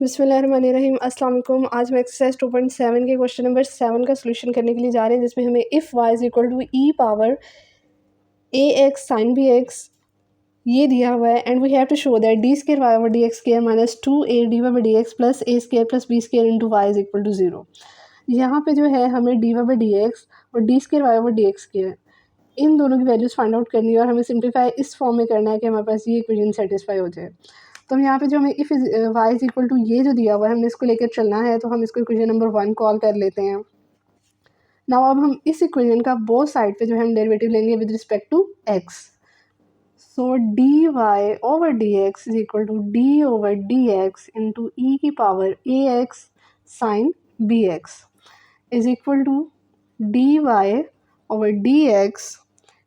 बिस्मिल्लाहिर्रहमानिर्रहीम अस्सलाम वालेकुम। आज हम एक्सरसाइज 2.7 के क्वेश्चन नंबर 7 का सोल्यूशन करने के लिए जा रहे हैं, जिसमें हमें if y is equal to e power a x sine b x ये दिया हुआ है and we have to show that d square y over d x square minus 2a d y by d x plus a square plus b square into y is equal to 0। यहाँ पे जो है हमें d y by d x और d square y over d x square इन दोनों की values find out करनी है और हमें सिंप्लीफाई इस फॉर्म में करना है कि हमारे पास ये इक्वेशन सेटिस्फाई हो जाए। तो हम यहाँ पे जो हमें if y is equal to ये जो दिया हुआ है हमने इसको लेकर चलना है, तो हम इसको इक्वेशन नंबर 1 कॉल कर लेते हैं। नाउ अब हम इस इक्वेशन का बोथ साइड पे जो है हम डेरिवेटिव लेंगे with respect to x. So d y over d x is equal to d over d x into e की power a x sine b x is equal to d y over d x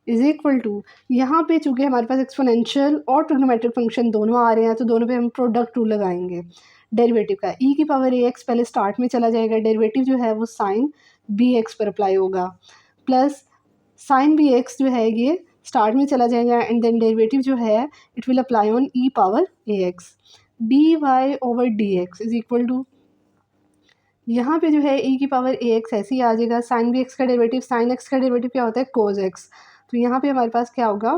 is equal to, यहाँ पे चूँकि हमारे पास exponential और trigonometric function दोनों आ रहे हैं तो दोनों पे हम प्रोडक्ट रूल लगाएंगे डेरिवेटिव का। ई की पावर ए एक्स पहले स्टार्ट में चला जाएगा, डेरिवेटिव जो है वो साइन बी एक्स पर अप्लाई होगा, प्लस साइन बी एक्स जो है ये स्टार्ट में चला जाएगा एंड देन डेरिवेटिव जो है it will apply on e power a x. D y over d x is equal to, यहाँ पे जो है ई की पावर ए एक्स ऐसे ही आ जाएगा, साइन बी एक्स का डेरिवेटिव, साइन एक्स का डेरिवेटिव क्या होता है कोज एक्स, तो यहाँ पे हमारे पास क्या होगा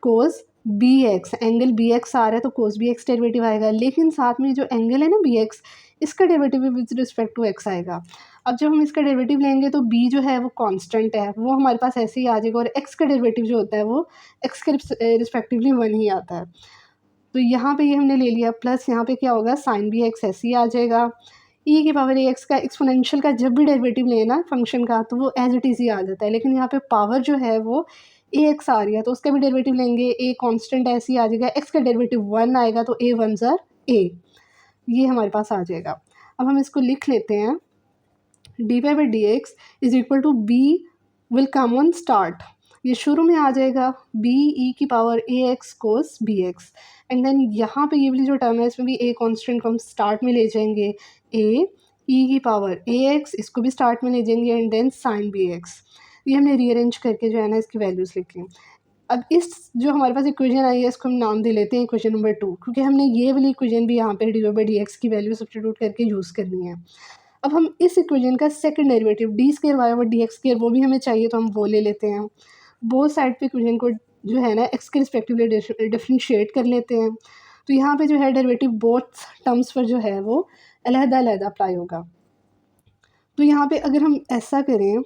cos b x, angle b x आ रहा है तो कोस बी एक्स डेरिवेटिव आएगा, लेकिन साथ में जो एंगल है ना बी एक्स इसका डेरिवेटिव भी विद रिस्पेक्ट टू एक्स आएगा। अब जब हम इसका डेरिवेटिव लेंगे तो बी जो है वो कांस्टेंट है, वो हमारे पास ऐसे ही आ जाएगा, और एक्स का डेरिवेटिव जो होता है वो एक्स के रिस्पेक्टिवली 1 ही आता है। तो यहाँ पे ये हमने ले लिया, प्लस यहाँ पे क्या होगा साइन बी एक्स ऐसे ही आ जाएगा। ई की पावर ए एक्स का एक्सपोनेंशियल का जब भी डेरिवेटिव लेना फंक्शन का तो वो एज इट इज़ ही आ जाता है, लेकिन यहाँ पे पावर जो है वो ए एक्स आ रही है तो उसका भी डेरिवेटिव लेंगे, ए कांस्टेंट ऐसे ही आ जाएगा, एक्स का डेरिवेटिव 1 आएगा तो ए वन ज़र ए, ये हमारे पास आ जाएगा। अब हम इसको लिख लेते हैं, d y by d x is equal to b will come on start, ये शुरू में आ जाएगा बी ई की power a x cos b x, and then यहाँ पे ये वाली जो टर्म है इसमें भी ए कांस्टेंट को हम स्टार्ट में ले जाएंगे, ए ई की पावर ए एक्स इसको भी स्टार्ट में ले जाएंगे and then sine b x, ये हमने रीअरेंज करके जो है ना इसकी वैल्यूज़ लिख ली। अब इस जो हमारे पास इक्वेशन आई है इसको हम नाम दे लेते हैं इक्वेशन नंबर 2, क्योंकि हमने ये वाली इक्वेशन भी यहाँ पे d y by d x की वैल्यू सब्स्टिट्यूट करके यूज़ करनी है। अब हम इस इक्वेशन का second derivative d square y over d x square वो भी हमें चाहिए तो हम वो ले लेते हैं। बोथ साइड पे इक्वेशन को जो है ना एक्स के रिस्पेक्टिवली डिफरेंशिएट कर लेते हैं, तो यहाँ पे जो है डेरिवेटिव बोथ टर्म्स पर जो है वो अलग-अलग अप्लाई होगा। तो यहाँ पे अगर हम ऐसा करें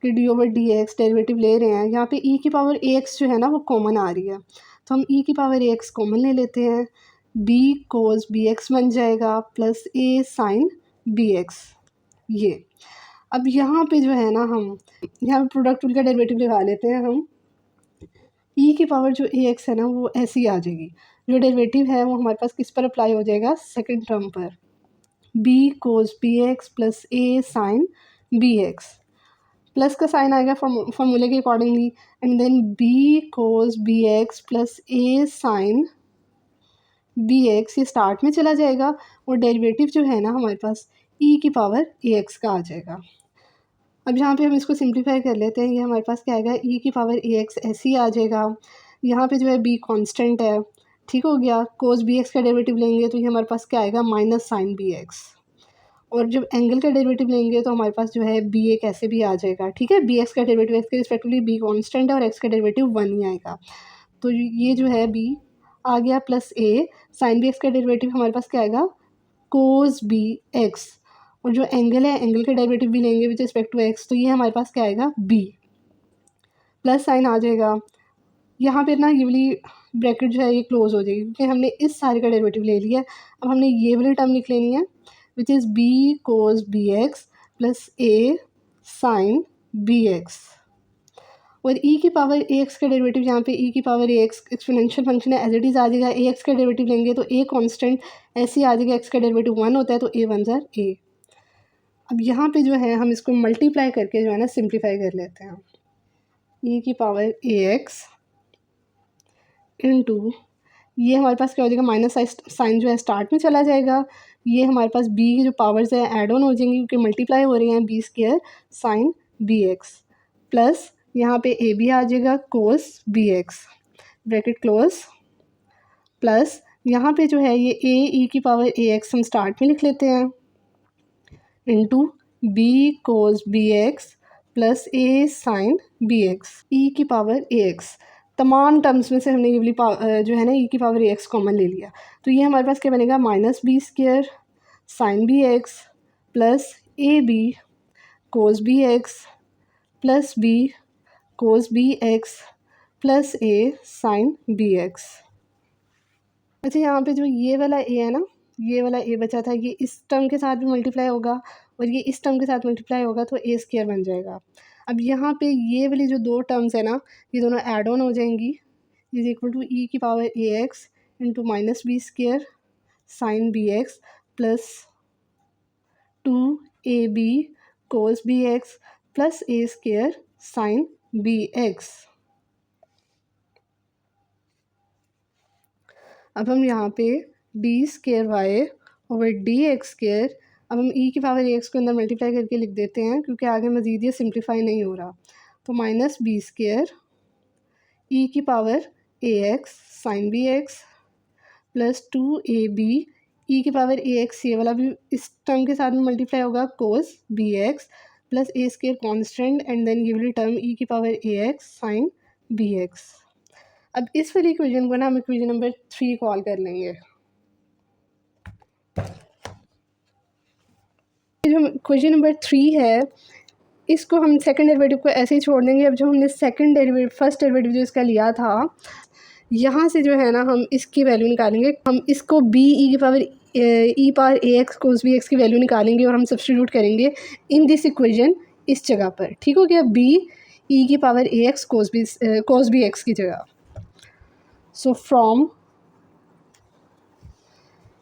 कि D over d x derivative ले रहे हैं, यहाँ पे ई की पावर ए एक्स जो है ना वो कॉमन आ रही है, तो हम ई की पावर ए एक्स कॉमन ले लेते हैं, बी कोस बी एक्स बन जाएगा plus a sine b x ये। अब यहाँ पे जो है ना हम यहाँ पे प्रोडक्ट रूल का डेरिवेटिव लगा लेते हैं, हम ई की पावर जो ए एक्स है ना वो ऐसी आ जाएगी, जो डेरिवेटिव है वो हमारे पास किस पर अप्लाई हो जाएगा सेकंड टर्म पर, b cos b x plus a sine b x, plus का साइन आएगा फॉर्मूले के accordingly, and then b cos b x plus a sine b x ये स्टार्ट में चला जाएगा और डेरिवेटिव जो है ना हमारे पास ई की पावर ए एक्स का आ जाएगा। अब यहाँ पे हम इसको सिंप्लीफाई कर लेते हैं, ये हमारे पास क्या आएगा ई की पावर ए एक्स ऐसे ही आ जाएगा, यहाँ पे जो है बी कांस्टेंट है, ठीक हो गया, कोस बी एक्स का डेरिवेटिव लेंगे तो ये हमारे पास क्या आएगा माइनस साइन बी एक्स, और जब एंगल का डेरिवेटिव लेंगे तो हमारे पास जो है बी ए कैसे भी आ जाएगा, ठीक है, बी एक्स का डेरिवेटिव एक्स के रिस्पेक्टिवली बी कांस्टेंट है और एक्स का डेरिवेटिव 1 ही आएगा, तो ये जो है बी आ गया plus a sine b x का डेरिवेटिव हमारे पास क्या आएगा कोस बी एक्स, और जो एंगल है एंगल का डेरिवेटिव भी लेंगे विद रिस्पेक्ट टू एक्स, तो ये हमारे पास क्या आएगा बी प्लस साइन आ जाएगा, यहाँ पर ना ये वाली ब्रैकेट जो है ये क्लोज हो जाएगी क्योंकि हमने इस सारे का डेरिवेटिव ले लिया। अब हमने ये वाली टर्म लिख लेनी है which is b cos b x plus a sine b x, और ई की पावर ए एक्स का डेरिवेटिव यहाँ पे ई की power a x exponential function है एज इट इज़ आ जाएगा, ए एक्स का डेरिवेटिव लेंगे तो ए कांस्टेंट ऐसे ही आ जाएगा, एक्स का डेरिवेटिव 1 होता है तो ए वन ज़र ए। अब यहाँ पे जो है हम इसको मल्टीप्लाई करके जो है ना सिंप्लीफाई कर लेते हैं, ई की पावर ए एक्स इंटू ये हमारे पास क्या हो जाएगा माइनस साइन जो है स्टार्ट में चला जाएगा, ये हमारे पास बी की जो पावर्स है ऐड ऑन हो जाएंगी क्योंकि मल्टीप्लाई हो रही हैं, b square sine b x plus यहाँ पे ए बी आ जाएगा cos b x bracket close, plus यहाँ पे जो है ये ए ई की पावर ए एक्स हम स्टार्ट में लिख लेते हैं into b cos b x plus a sine b x e की पावर ए एक्स। तमाम टर्म्स में से हमने ये वाली जो है ना ई की पावर ए एक्स कॉमन ले लिया, तो ये हमारे पास क्या बनेगा minus b square sine b x plus a b cos b x plus b cos b x plus a sine b x. अच्छा यहाँ पे जो ये वाला ए है ना, ये वाला ए बचा था, ये इस टर्म के साथ भी मल्टीप्लाई होगा और ये इस टर्म के साथ मल्टीप्लाई होगा तो ए स्क्वायर बन जाएगा। अब यहाँ पे ये वाली जो दो टर्म्स है ना, ये दोनों ऐड ऑन हो जाएंगी, इज इक्वल टू ई की power a x into minus b square sine b x plus 2ab cos bx plus a square sine bx। अब हम यहाँ पे d square y over d x square, अब हम ई की पावर ए एक्स को अंदर मल्टीप्लाई करके लिख देते हैं क्योंकि आगे मज़ीद ये सिंप्लीफाई नहीं हो रहा, तो माइनस बी स्क्वायर ई की power a x sine b x plus 2ab e की पावर ए एक्स, ये वाला भी इस टर्म के साथ में मल्टीप्लाई होगा cos b x plus a square constant and then ये वाली टर्म ई की power a x sine b x. अब इस वाली इक्वेशन को ना हम इक्वेशन नंबर 3 कॉल कर लेंगे। जो इक्वेशन नंबर 3 है इसको हम सेकंड डेरिवेटिव को ऐसे ही छोड़ देंगे। अब जो हमने सेकंड डेरिवेटिव फर्स्ट डेरिवेटिव जो इसका लिया था, यहाँ से जो है ना हम इसकी वैल्यू निकालेंगे, हम इसको बी ई की power E power a x cos b x की वैल्यू निकालेंगे और हम सब्स्टिट्यूट करेंगे इन दिस इक्वेशन इस जगह पर, ठीक हो गया, बी ई की power a x cos b x की जगह। सो फ्रॉम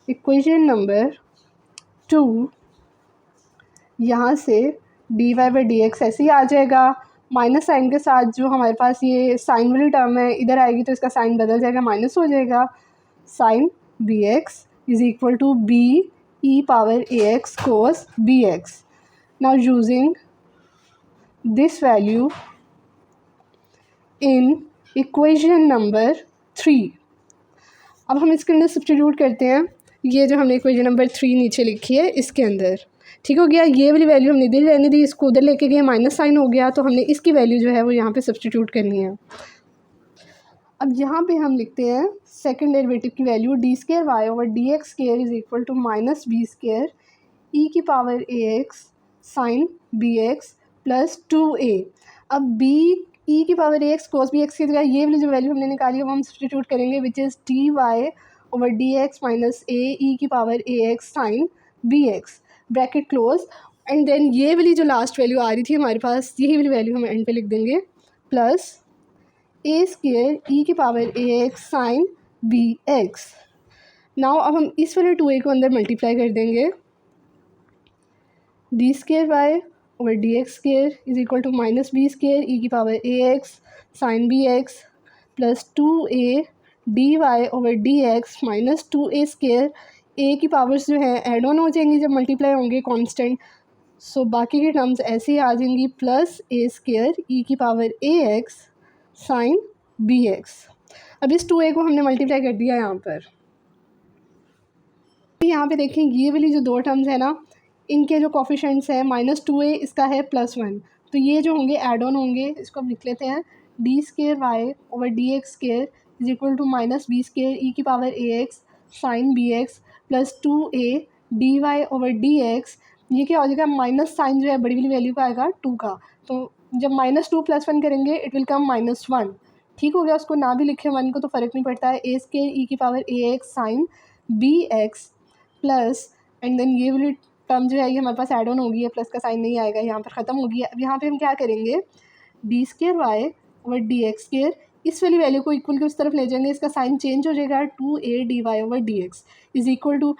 इक्वेशन नंबर 2 यहाँ से d y by d x ऐसे ही आ जाएगा, माइनस साइन के साथ जो हमारे पास ये साइन वाली टर्म है इधर आएगी तो इसका साइन बदल जाएगा, माइनस हो जाएगा, sine b x is equal to b e power a x cos b x. Now using this value in equation number 3, अब हम इसके अंदर सब्स्टिट्यूट करते हैं, ये जो हमने इक्वेशन नंबर 3 नीचे लिखी है इसके अंदर, ठीक हो गया। ये वाली वैल्यू हमने इधर रहने दी, इसको उधर लेके गए, माइनस साइन हो गया, तो हमने इसकी वैल्यू जो है वो यहाँ पे सब्स्टिट्यूट करनी है। अब यहाँ पे हम लिखते हैं सेकंड डेरिवेटिव की value d square y over d x square is equal to minus b square e की power a x sine b x plus 2a। अब बी ई की power a x cos b x की जगह ये वाली जो value हमने निकाली है वो हम सब्स्टिट्यूट करेंगे, which is d y over d x minus a e की power a x sine b x, bracket close, and then ये वाली जो लास्ट वैल्यू आ रही थी हमारे पास, यही वाली वैल्यू हम एंड पे लिख देंगे, प्लस ए स्क्वायर ई की power a x sine b x. Now अब हम इस वाले 2a को अंदर मल्टीप्लाई कर देंगे, d square y over d x square is equal to minus b square e की power a x sine b x plus 2a d y over d x minus 2a square, a की powers जो है add on हो जाएंगी जब multiply होंगे constant, सो बाकी की टर्म्स ऐसे ही आ जाएंगी, प्लस ए स्क्वायर ई की power a x sine b x. अब इस 2a को हमने मल्टीप्लाई कर दिया यहाँ पर, यहाँ पे देखें ये वाली जो दो टर्म्स है ना इनके जो कोफिशिएंट्स है -2a इसका है +1, तो ये जो होंगे ऐड ऑन होंगे, इसको हम लिख लेते हैं d square y over d x square is equal to minus b square e की power a x sine b x plus 2a d y over d x, ये क्या हो जाएगा माइनस साइन जो है बड़ी वाली वैल्यू का आएगा 2 का, तो जब -2 + 1 करेंगे इट विल कम -1, ठीक हो गया, उसको ना भी लिखे 1 को तो फ़र्क नहीं पड़ता है, ए स्क्वायर ई की power a x sine b x plus, and then ये वाली टर्म जो है ये हमारे पास ऐड ऑन होगी, है प्लस का साइन नहीं आएगा, यहाँ पर ख़त्म होगी। अब यहाँ पे हम क्या करेंगे, d square y over d x square, इस वाली वैल्यू को इक्वल की उस तरफ ले जाएंगे, इसका साइन चेंज हो जाएगा 2a d y over d x is equal to,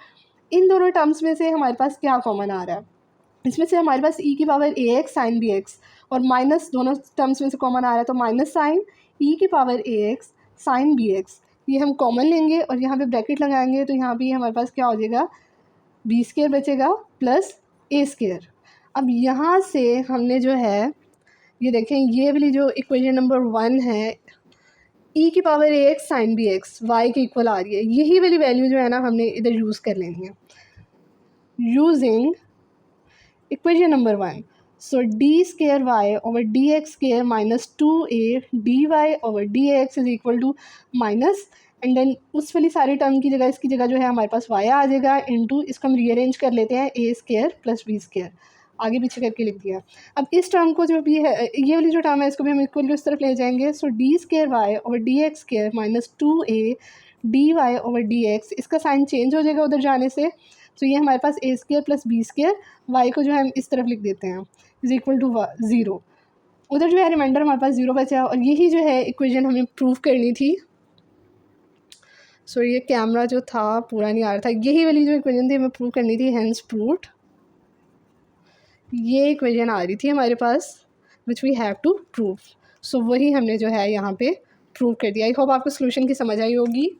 इन दोनों टर्म्स में से हमारे पास क्या कॉमन आ रहा है, इसमें से हमारे पास ई की power a x sine b x और माइनस दोनों टर्म्स में से कॉमन आ रहा है, तो माइनस साइन ई की power a x sine b x, ये हम कॉमन लेंगे और यहाँ पे ब्रैकेट लगाएंगे, तो यहाँ पे हमारे पास क्या हो जाएगा, बी स्क्वायर बचेगा प्लस ए स्क्वायर। अब यहाँ से हमने जो है ये देखें ये वाली जो इक्वेशन नंबर 1 है ई की power a x sine b x y के इक्वल आ रही है, यही वाली वैल्यू जो है ना हमने इधर यूज़ कर लेनी है using equation number 1. So d square y over dx square minus 2a dy over dx is equal to minus and then उस वाली सारी टर्म की जगह इसकी जगह जो है हमारे पास y आ जाएगा इनटू इसको हम रीअरेंज कर लेते हैं a square plus b square, आगे पीछे करके लिख दिया. अब इस टर्म को जो भी है ये वाली जो टर्म है इसको भी हम इक्वल उस तरफ ले जाएंगे. So d square y over d x square minus 2a d y over d x, इसका साइन चेंज हो जाएगा उधर जाने से. तो ये हमारे पास a square plus b square, y को जो है हम इस तरफ लिख देते हैं इज इक्वल टू 0. उधर जो है रिमाइंडर हमारे पास 0 बचा और यही जो है इक्वेशन हमें प्रूव करनी थी. सो ये कैमरा जो था पूरा नहीं आ रहा था, यही वाली जो इक्वेशन थी हमें प्रूव करनी थी, हैंस प्रूव्ड. ये इक्वेशन आ रही थी हमारे पास which we have to prove. So वही हमने जो है यहाँ पे प्रूव कर दिया. आई होप आपको सोल्यूशन की समझ आई होगी.